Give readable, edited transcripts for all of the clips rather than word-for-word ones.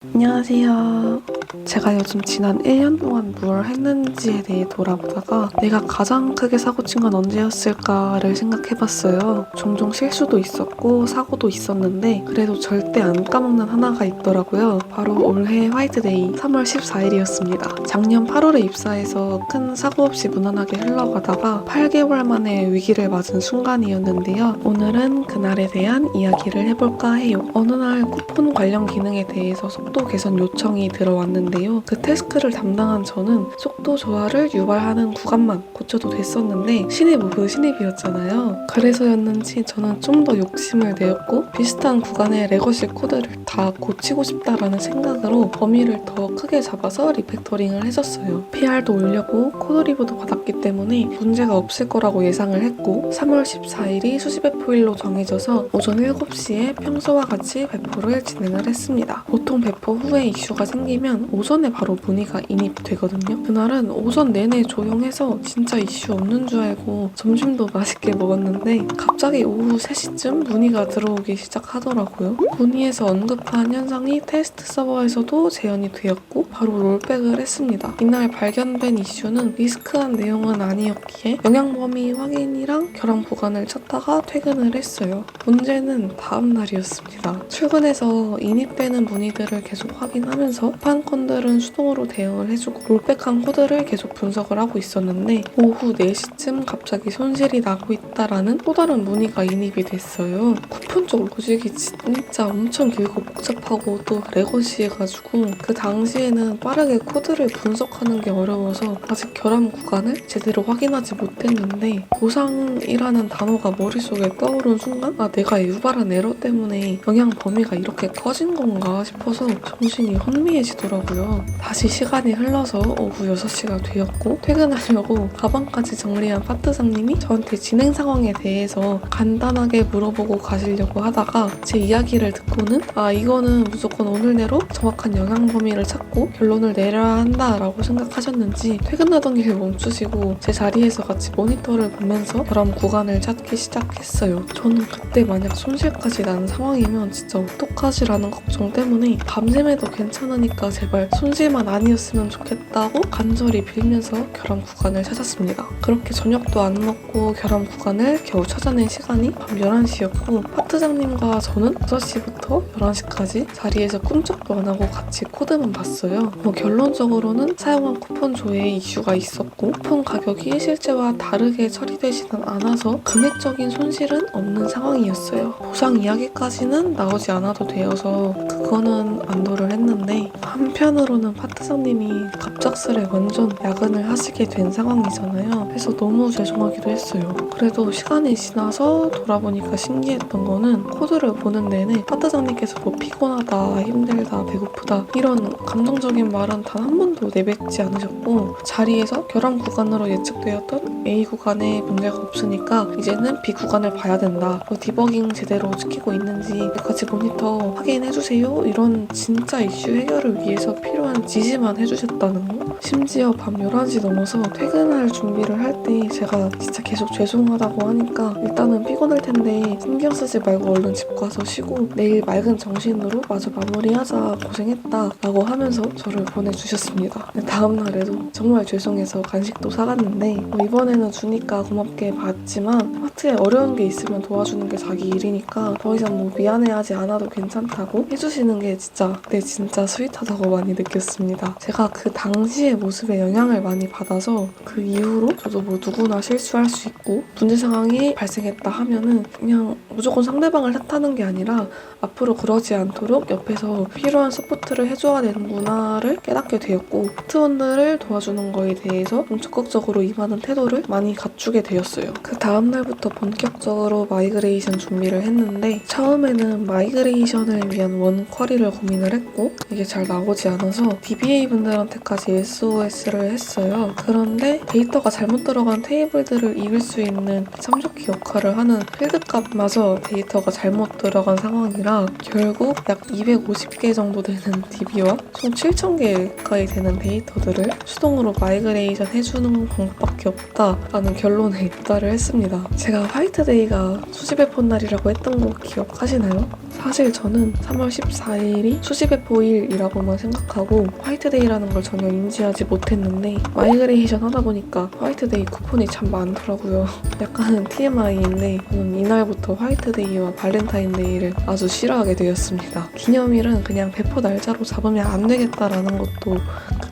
안녕하세요. 제가 요즘 지난 1년 동안 뭘 했는지에 대해 돌아보다가 내가 가장 크게 사고친 건 언제였을까를 생각해봤어요. 종종 실수도 있었고 사고도 있었는데 그래도 절대 안 까먹는 하나가 있더라고요. 바로 올해 화이트데이 3월 14일이었습니다. 작년 8월에 입사해서 큰 사고 없이 무난하게 흘러가다가 8개월 만에 위기를 맞은 순간이었는데요. 오늘은 그날에 대한 이야기를 해볼까 해요. 어느 날 쿠폰 관련 기능에 대해서 속도 개선 요청이 들어왔는데요. 그 태스크를 담당한 저는 속도 저하를 유발하는 구간만 고쳐도 됐었는데 신입 오브 신입이었잖아요. 그래서였는지 저는 좀 더 욕심을 내었고 비슷한 구간의 레거시 코드를 다 고치고 싶다라는 생각으로 범위를 더 크게 잡아서 리팩터링을 해줬어요. PR도 올려고 코드 리뷰도 받았기 때문에 문제가 없을 거라고 예상을 했고 3월 14일이 수시 배포일로 정해져서 오전 7시에 평소와 같이 배포를 진행을 했습니다. 보통 배포 후에 이슈가 생기면 오전에 바로 문의가 인입되거든요. 그날은 오전 내내 조용해서 진짜 이슈 없는 줄 알고 점심도 맛있게 먹었는데 갑자기 오후 3시쯤 문의가 들어오기 시작하더라고요. 문의에서 언급한 현상이 테스트 서버에서도 재현이 되었고 바로 롤백을 했습니다. 이날 발견된 이슈는 리스크한 내용은 아니었기에 영향 범위 확인이랑 결함 구간을 찾다가 퇴근을 했어요. 문제는 다음 날이었습니다. 출근해서 인입되는 문의들을 계속 확인하면서 급한 건들은 수동으로 대응을 해주고 롤백한 코드를 계속 분석을 하고 있었는데 오후 4시쯤 갑자기 손실이 나고 있다라는 또 다른 문의가 인입이 됐어요. 쿠폰 쪽 로직이 진짜 엄청 길고 복잡하고 또 레거시해가지고 그 당시에는 빠르게 코드를 분석하는 게 어려워서 아직 결함 구간을 제대로 확인하지 못했는데 보상이라는 단어가 머릿속에 떠오른 순간 내가 유발한 에러 때문에 영향 범위가 이렇게 커진 건가 싶어서 정신이 혼미해지더라고요. 다시 시간이 흘러서 오후 6시가 되었고 퇴근하려고 가방까지 정리한 파트장님이 저한테 진행 상황에 대해서 간단하게 물어보고 가시려고 하다가 제 이야기를 듣고는 이거는 무조건 오늘 내로 정확한 영향 범위를 찾고 결론을 내려야 한다라고 생각하셨는지 퇴근하던 길 멈추시고 제 자리에서 같이 모니터를 보면서 결함 구간을 찾기 시작했어요. 저는 그때 만약 손실까지 난 상황이면 진짜 어떡하지라는 걱정 때문에 밤샘에도 괜찮으니까 제발 손실만 아니었으면 좋겠다고 간절히 빌면서 결함 구간을 찾았습니다. 그렇게 저녁도 안 먹고 결함 구간을 겨우 찾아낸 시간이 밤 11시였고 파트장님과 저는 6시부터 11시까지 자리에서 꿈쩍도 안 하고 같이 코드만 봤어요. 결론적으로는 사용한 쿠폰 조회에 이슈가 있었고 쿠폰 가격이 실제와 다르게 처리되지는 않아서 금액적인 손실은 없는 상황이었어요. 보상 이야기까지는 나오지 않아도 되어서 그거는 안도를 했는데 한편으로는 파트장님이 갑작스레 완전 야근을 하시게 된 상황이잖아요. 그래서 너무 죄송하기도 했어요. 그래도 시간이 지나서 돌아보니까 신기했던 거는 코드를 보는 내내 파트장님께서 뭐 피곤하다, 힘들다, 배고프다 이런 감정적인 말은 단 한 번도 내뱉지 않으셨고 자리에서 결함 구간으로 예측되었던 A 구간에 문제가 없으니까 이제는 B 구간을 봐야 된다. 디버깅 제대로 지키고 있는지 같이 모니터 확인해주세요. 이런 진짜 이슈 해결을 위해서 필요한 지시만 해주셨다는 거. 심지어 밤 11시 넘어서 퇴근할 준비를 할 때 제가 진짜 계속 죄송하다고 하니까 일단은 피곤할 텐데 신경 쓰지 말고 얼른 집 가서 쉬고 내일 맑은 정신으로 마저 마무리하자 고생했다 라고 하면서 저를 보내주셨습니다. 다음 날에도 정말 죄송해서 간식도 사갔는데 이번에는 주니까 고맙게 받지만 파트에 어려운 게 있으면 도와주는 게 자기 일이니까 더 이상 미안해하지 않아도 괜찮다고 해주시는 게 진짜 스윗하다고 많이 느꼈습니다. 제가 그 당시의 모습에 영향을 많이 받아서 그 이후로 저도 누구나 실수할 수 있고 문제 상황이 발생했다 하면은 그냥 무조건 상대방을 탓하는 게 아니라 앞으로 그러지 않도록 옆에서 필요한 서포트를 해줘야 되는구나를 깨닫게 되었고 파트원들을 도와주는 거에 대해서 좀 적극적으로 임하는 태도를 많이 갖추게 되었어요. 그 다음날부터 본격적으로 마이그레이션 준비를 했는데 처음에는 마이그레이션을 위한 원 쿼리를 고민을 했고 이게 잘 나오지 않아서 DBA 분들한테까지 SOS를 했어요. 그런데 데이터가 잘못 들어간 테이블들을 읽을 수 있는 참조키 역할을 하는 필드값마저 데이터가 잘못 들어간 상황이라 결국 약 250개 정도 되는 DB와 총 7,000개 가까이 되는 데이터들을 수동으로 마이그레이션 해주는 방법밖에 없다라는 결론에 도달을 했습니다. 제가 화이트데이가 수시 배포 날이라고 했던 거 기억하시나요? 사실 저는 3월 14일이 수시배포일이라고만 생각하고 화이트데이라는 걸 전혀 인지하지 못했는데 마이그레이션 하다 보니까 화이트데이 쿠폰이 참 많더라고요. 약간은 TMI인데 저는 이날부터 화이트데이와 발렌타인데이를 아주 싫어하게 되었습니다. 기념일은 그냥 배포 날짜로 잡으면 안 되겠다라는 것도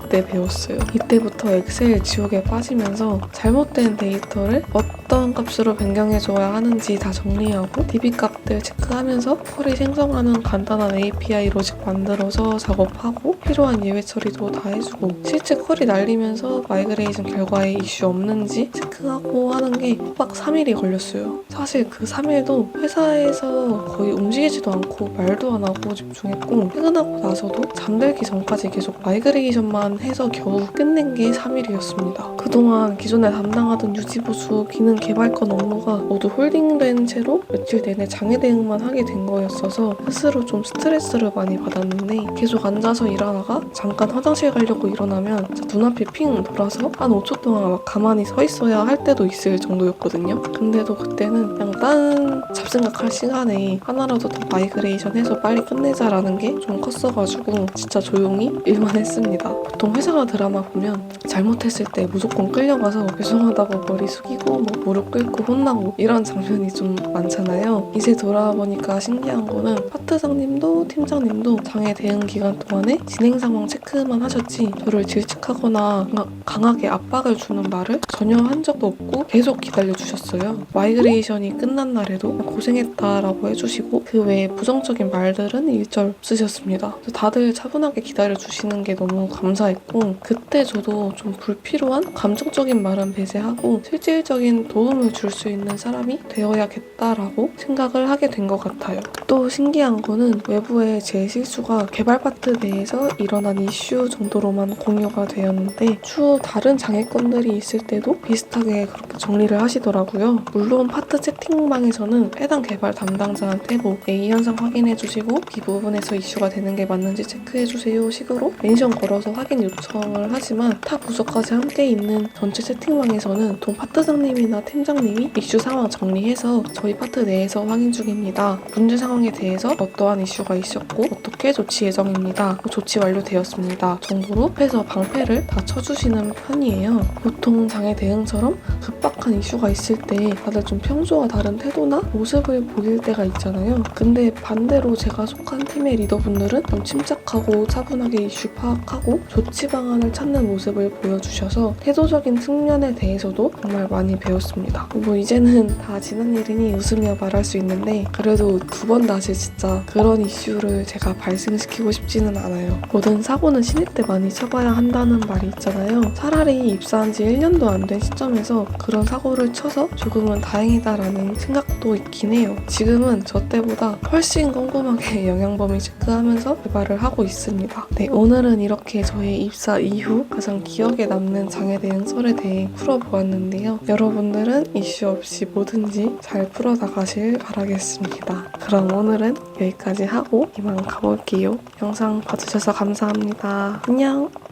그때 배웠어요. 이때부터 엑셀 지옥에 빠지면서 잘못된 데이터를 어떤 값으로 변경해줘야 하는지 다 정리하고 DB 값들 체크하면서 쿼리 생성하는 간단한 API 로직 만들어서 작업하고 필요한 예외 처리도 다 해주고 실제 쿼리 날리면서 마이그레이션 결과에 이슈 없는지 체크하고 하는 게 호박 3일이 걸렸어요. 사실 그 3일도 회사에서 거의 움직이지도 않고 말도 안 하고 집중했고 퇴근하고 나서도 잠들기 전까지 계속 마이그레이션만 해서 겨우 끝낸 게 3일이었습니다. 그동안 기존에 담당하던 유지보수 기능 개발권 업무가 모두 홀딩된 채로 며칠 내내 장애 대응만 하게 된 거였어서 스스로 좀 스트레스를 많이 받았는데 계속 앉아서 일하다가 잠깐 화장실 가려고 일어나면 눈앞이 핑 돌아서 한 5초 동안 막 가만히 서 있어야 할 때도 있을 정도였거든요. 근데도 그때는 그냥 딴 잡생각할 시간에 하나라도 더 마이그레이션 해서 빨리 끝내자라는 게 좀 컸어가지고 진짜 조용히 일만 했습니다. 보통 회사가 드라마 보면 잘못했을 때 무조건 끌려가서 죄송하다고 머리 숙이고 뭐 무릎 꿇고 혼나고 이런 장면이 좀 많잖아요. 이제 돌아보니까 신기한 거는 파트장님도 팀장님도 장애 대응 기간 동안에 진행 상황 체크만 하셨지 저를 질책하거나 강하게 압박을 주는 말을 전혀 한 적도 없고 계속 기다려주셨어요. 마이그레이션이 끝난 날에도 고생했다라고 해주시고 그 외에 부정적인 말들은 일절 없으셨습니다. 다들 차분하게 기다려주시는 게 너무 감사했고 그때 저도 좀 불필요한 감정적인 말은 배제하고 실질적인 도움을 줄 수 있는 사람이 되어야겠다라고 생각을 하게 된 것 같아요. 또 신기한 거는 외부에 제 실수가 개발 파트 내에서 일어난 이슈 정도로만 공유가 되었는데 추후 다른 장애권들이 있을 때도 비슷하게 그렇게 정리를 하시더라고요. 물론 파트 채팅방에서는 해당 개발 담당자한테 뭐 A 현상 확인해주시고 B 부분에서 이슈가 되는 게 맞는지 체크해주세요 식으로 멘션 걸어서 확인 요청을 하지만 타 부서까지 함께 있는 전체 채팅방에서는 보통 파트장님이나 팀장님이 이슈 상황 정리해서 저희 파트 내에서 확인 중입니다. 문제 상황에 대해서 어떠한 이슈가 있었고 어떻게 조치 예정입니다. 조치 완료되었습니다. 정도로 해서 방패를 다 쳐주시는 편이에요. 보통 장애 대응처럼 급박한 이슈가 있을 때 다들 좀 평소와 다른 태도나 모습을 보일 때가 있잖아요. 근데 반대로 제가 속한 팀의 리더분들은 좀 침착하고 차분하게 이슈 파악하고 조치 방안을 찾는 모습을 보여주셔서 태도적인 측면에 대해서도 정말 많이 배웠습니다. 뭐 이제는 다 지난 일이니 웃으며 말할 수 있는데 그래도 두 번 다시 진짜 그런 이슈를 제가 발생시키고 싶지는 않아요. 모든 사고는 신입 때 많이 쳐봐야 한다는 말이 있잖아요. 차라리 입사한 지 1년도 안 된 시점에서 그런 사고를 쳐서 조금은 다행이다라는 생각도 있긴 해요. 지금은 저 때보다 훨씬 꼼꼼하게 영향범위 체크하면서 개발을 하고 있습니다. 네, 오늘은 이렇게 저의 입사 이후 가장 기억에 남는 장애 대응설에 대해 풀어보았는데요. 여러분들은 이슈 없이 뭐든지 잘 풀어나가실 바라겠습니다. 그럼 오늘은 여기까지 하고 이만 가볼게요. 영상 봐주셔서 감사합니다. 안녕!